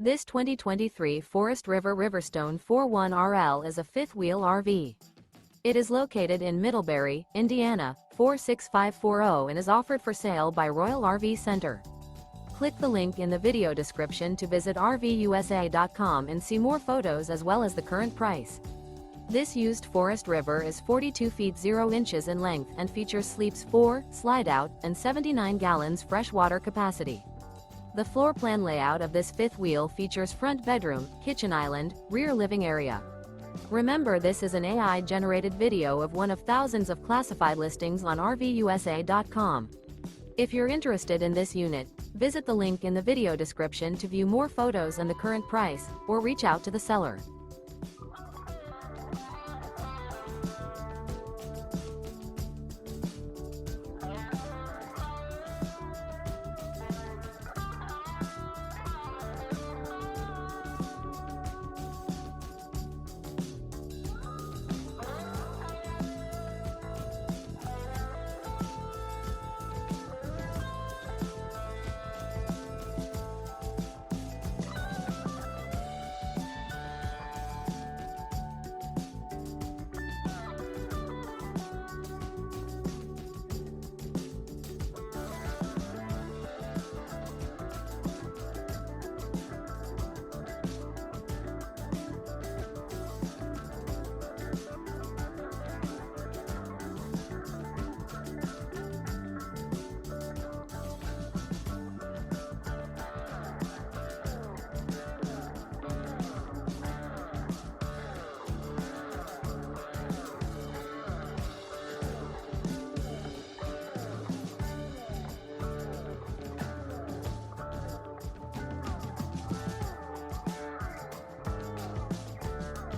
This 2023 Forest River RiverStone 41RL is a fifth-wheel RV. It is located in Middlebury, Indiana, 46540 and is offered for sale by Royal RV Center. Click the link in the video description to visit RVUSA.com and see more photos as well as the current price. This used Forest River is 42 feet 0 inches in length and features sleeps 4, Slideout, and 79 gallons freshwater capacity. The floor plan layout of this fifth wheel features front bedroom, kitchen island, rear living area. Remember, this is an AI-generated video of one of thousands of classified listings on RVUSA.com. If you're interested in this unit, visit the link in the video description to view more photos and the current price, or reach out to the seller.